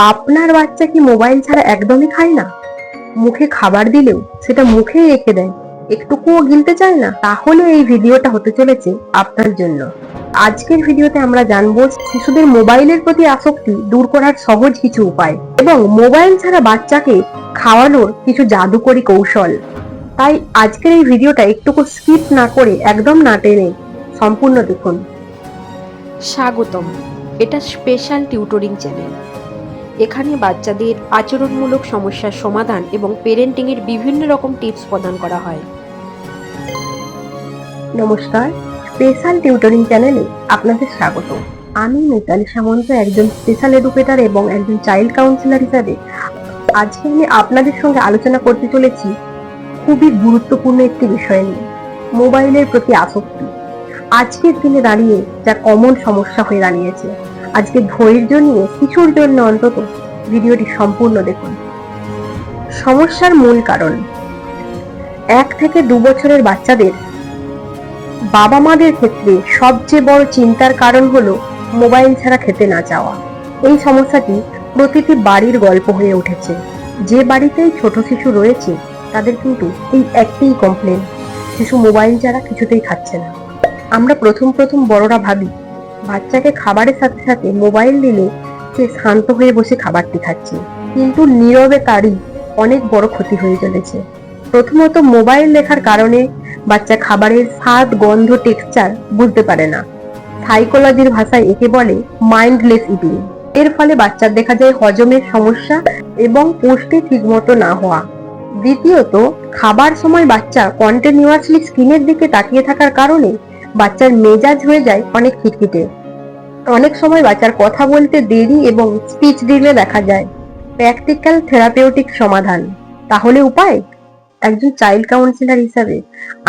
আপনার বাচ্চা কি মোবাইল ছাড়া একদমই খায় না? মুখে খাবার দিলেও সেটা মুখেই রেখে দেয়, একটুকুও গিলতে চায় না? তাহলে এই ভিডিওটা হতে চলেছে আপনার জন্য। আজকের ভিডিওতে আমরা জানবো শিশুদের মোবাইলের প্রতি আসক্তি দূর করার সহজ কিছু উপায় এবং মোবাইল ছাড়া বাচ্চাকে খাওয়ানোর কিছু জাদুকরী কৌশল। তাই আজকের এই ভিডিওটা একটুকু স্কিপ না করে, একদম না টেনে সম্পূর্ণ দেখুন। স্বাগতম। এটা স্পেশাল টিউটরিং চ্যানেল। এখানে বাচ্চাদের আচরণমূলক সমস্যার সমাধান এবং পেরেন্টিংয়ের বিভিন্ন রকম টিপস প্রদান করা হয়। নমস্কার, স্পেশাল টিউটরিং চ্যানেলে আপনাদের স্বাগত। আমি মিতালি সামন্ত, একজন স্পেশাল এডুকেটর এবং একজন চাইল্ড কাউন্সিলর হিসাবে আজকে আমি আপনাদের সঙ্গে আলোচনা করতে চলেছি খুবই গুরুত্বপূর্ণ একটি বিষয় নিয়ে, মোবাইলের প্রতি আসক্তি। আজকের দিনে দাঁড়িয়ে যা কমন সমস্যা হয়ে দাঁড়িয়েছে। আজকে ধৈর্য নিয়ে কিছুর জন্য অন্তত ভিডিওটি সম্পূর্ণ দেখুন। সমস্যার মূল কারণ, 1 থেকে 2 বছরের বাচ্চাদের বাবা মাদের ক্ষেত্রে সবচেয়ে বড় চিন্তার কারণ হলো মোবাইল ছাড়া খেতে না চাওয়া। এই সমস্যাটি প্রতিটি বাড়ির গল্প হয়ে উঠেছে। যে বাড়িতেই ছোট শিশু রয়েছে তাদের কিন্তু এই একটাই কমপ্লেন, শিশু মোবাইল ছাড়া কিছুতেই খাচ্ছে না। আমরা প্রথম বড়রা ভাবি বাচ্চাকে খাবারের সাথে সাথে মোবাইল দিলে সে শান্ত হয়ে বসে খাবারটি খাচ্ছে, কিন্তু নীরবে তারই অনেক বড় ক্ষতি হয়ে চলেছে। প্রথমত, মোবাইল দেখার কারণে বাচ্চা খাবারের স্বাদ, গন্ধ, টেক্সচার বুঝতে পারে না। সাইকোলজির ভাষায় একে বলে মাইন্ডলেস ইটিং। এর ফলে বাচ্চার দেখা যায় হজমের সমস্যা এবং পুষ্টি ঠিকমতো না হওয়া। দ্বিতীয়ত, খাবার সময় বাচ্চা কন্টিনিউয়াসলি স্ক্রিনের দিকে তাকিয়ে থাকার কারণে বাচ্চার মেজাজ হয়ে যায় অনেক খিটখিটে। অনেক সময় বাচ্চার কথা বলতে দেরি এবং স্পিচ ডিলে দেখা যায়। প্র্যাকটিক্যাল থেরাপিউটিক সমাধান। তাহলে উপায়? একজন চাইল্ড কাউন্সিলর হিসাবে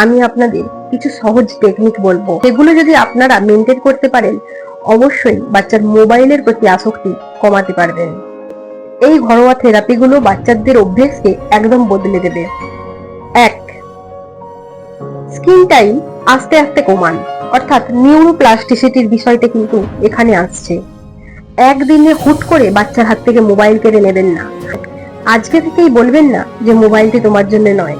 আমি আপনাদের কিছু সহজ টেকনিক বলবো, যেগুলো যদি আপনারা মেনটেন করতে পারেন অবশ্যই বাচ্চার মোবাইলের প্রতি আসক্তি কমাতে পারবেন। এই ঘরোয়া থেরাপিগুলো বাচ্চাদের অভ্যেসকে একদম বদলে দেবে। 1, স্ক্রিন টাইম আস্তে আস্তে কমান, অর্থাৎ নিউরোপ্লাস্টিসিটির বিষয়টা কিন্তু এখানে আসছে। একদিনে হুট করে বাচ্চার হাত থেকে মোবাইল কেড়ে নেবেন না। আজকে থেকেই বলবেন না যে মোবাইলটি তোমার জন্য নয়,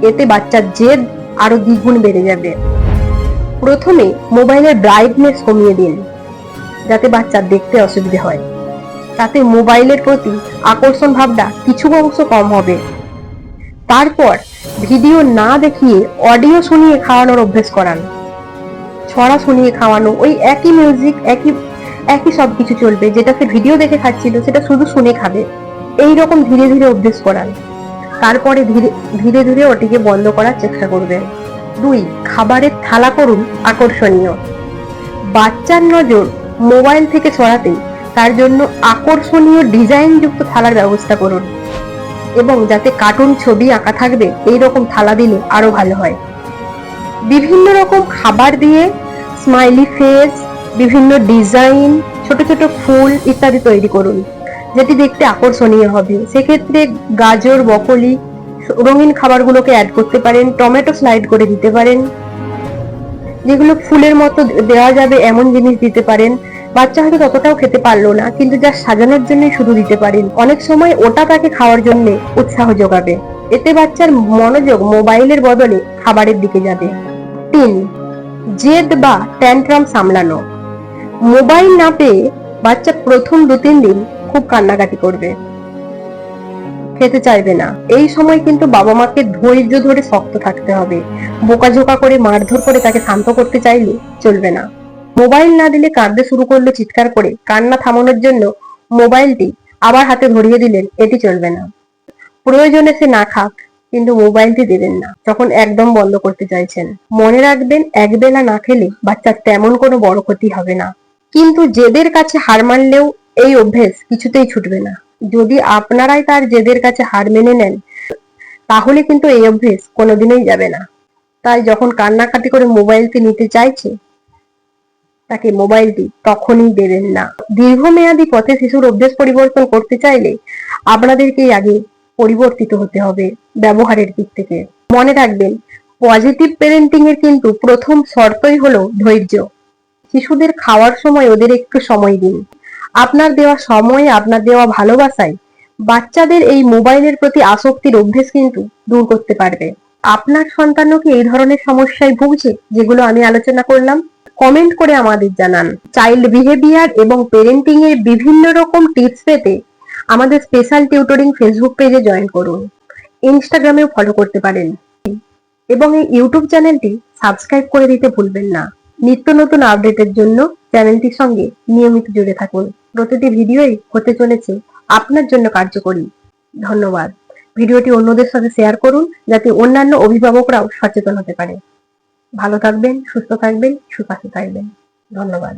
এতে বাচ্চার জেদ আরো দ্বিগুণ বেড়ে যাবে। প্রথমে মোবাইলের ব্রাইটনেস কমিয়ে দিন, যাতে বাচ্চার দেখতে অসুবিধে হয়। তাতে মোবাইলের প্রতি আকর্ষণ ভাবটা কিছু অংশ কম হবে। তারপর ভিডিও না দেখিয়ে অডিও শুনিয়ে খাওয়ানোর অভ্যেস করান। ছড়া শুনিয়ে খাওয়ানো, ওই একই মিউজিক, একই সবকিছু চলবে, যেটা সে ভিডিও দেখে খাচ্ছিল সেটা শুধু শুনে খাবে। এইরকম ধীরে ধীরে অভ্যেস করান। তারপরে ধীরে ধীরে ওটিকে বন্ধ করার চেষ্টা করবেন। 2, খাবারের থালা করুন আকর্ষণীয়। বাচ্চার নজর মোবাইল থেকে সরাতে তার জন্য আকর্ষণীয় ডিজাইন যুক্ত থালার ব্যবস্থা করুন, এবং যাতে কার্টুন ছবি আঁকা থাকবে এইরকম থালা দিলে আরো ভালো হয়। বিভিন্ন রকম খাবার দিয়ে স্মাইলি ফেস, বিভিন্ন ডিজাইন, ছোট ছোট ফুল ইত্যাদি তৈরি করুন, যেটি দেখতে আকর্ষণীয় হবে। সেক্ষেত্রে গাজর, ব্রকলি, রঙিন খাবারগুলোকে অ্যাড করতে পারেন। টমেটো স্লাইড করে দিতে পারেন, যেগুলো ফুলের মতো দেওয়া যাবে এমন জিনিস দিতে পারেন। বাচ্চা হয়তো ততটাও খেতে পারলো না, কিন্তু যা সাজানোর জন্যই শুধু দিতে পারেন। অনেক সময় ওটা তাকে খাওয়ার জন্য উৎসাহ যোগাবে। এতে বাচ্চার মনোযোগ মোবাইলের বদলে খাবারের দিকে যাবে। 3, জেদ বা ট্যান্ট্রাম সামলানো। মোবাইল না পেয়ে বাচ্চা প্রথম 2-3 দিন খুব কান্নাকাটি করবে, খেতে চাইবে না। এই সময় কিন্তু বাবা মাকে ধৈর্য ধরে শক্ত থাকতে হবে। বোকাঝোকা করে, মারধর করে তাকে শান্ত করতে চাইলে চলবে না। মোবাইল না দিলে কাঁদতে শুরু করলো চিৎকার করে, কান্না থামানোর জন্য মোবাইলটি আবার হাতে ধরিয়ে দিলেন, এটি চলবে না। প্রয়োজনে সে না খাক, কিন্তু মোবাইলটি দেবেন না যখন একদম বন্ধ করতে চাইছেন। মনে রাখবেন, একবেলা না খেলে বাচ্চার তেমন কোনো বড় ক্ষতি হবে না, কিন্তু জেদের কাছে হার মানলেও এই অভ্যেস কিছুতেই ছুটবে না। যদি আপনারাই তার জেদের কাছে হার মেনে নেন, তাহলে কিন্তু এই অভ্যেস কোনোদিনই যাবে না। তাই যখন কান্নাকাটি করে মোবাইলটি নিতে চাইছে, তাকে মোবাইলটি তখনই দেবেন না। দীর্ঘমেয়াদী পথে শিশুর অভ্যেস পরিবর্তন করতে চাইলে আপনাদেরকেই আগে পরিবর্তিত হতে হবে ব্যবহারের দিক থেকে। মনে রাখবেন, পজিটিভ প্যারেন্টিং এর কিন্তু প্রথম শর্তই হলো ধৈর্য। শিশুদের খাওয়ার সময় ওদের একটু সময় দিন। আপনার দেওয়া সময়ে, আপনার দেওয়া ভালোবাসায় বাচ্চাদের এই মোবাইলের প্রতি আসক্তির অভ্যেস কিন্তু দূর করতে পারবে। আপনার সন্তানও কি এই ধরনের সমস্যায় ভুগছে যেগুলো আমি আলোচনা করলাম? কমেন্ট করে আমাদের জানান। চাইল্ড বিহেভিয়ার এবং পেরেন্টিং এর বিভিন্ন রকম টিপস পেতে আমাদের স্পেশাল টিউটরিং ফেসবুক পেজে জয়েন করুন। ইনস্টাগ্রামেও ফলো করতে পারেন এবং এই ইউটিউব চ্যানেলটি সাবস্ক্রাইব করে দিতে ভুলবেন না। নিত্য নতুন আপডেটের জন্য চ্যানেলটির সঙ্গে নিয়মিত জুড়ে থাকুন। প্রতিটি ভিডিওই হতে চলেছে আপনার জন্য কার্যকরী। ধন্যবাদ। ভিডিওটি অন্যদের সাথে শেয়ার করুন যাতে অন্যান্য অভিভাবকরাও সচেতন হতে পারে। ভালো থাকবেন, সুস্থ থাকবেন, সুপাশে থাকবেন। ধন্যবাদ।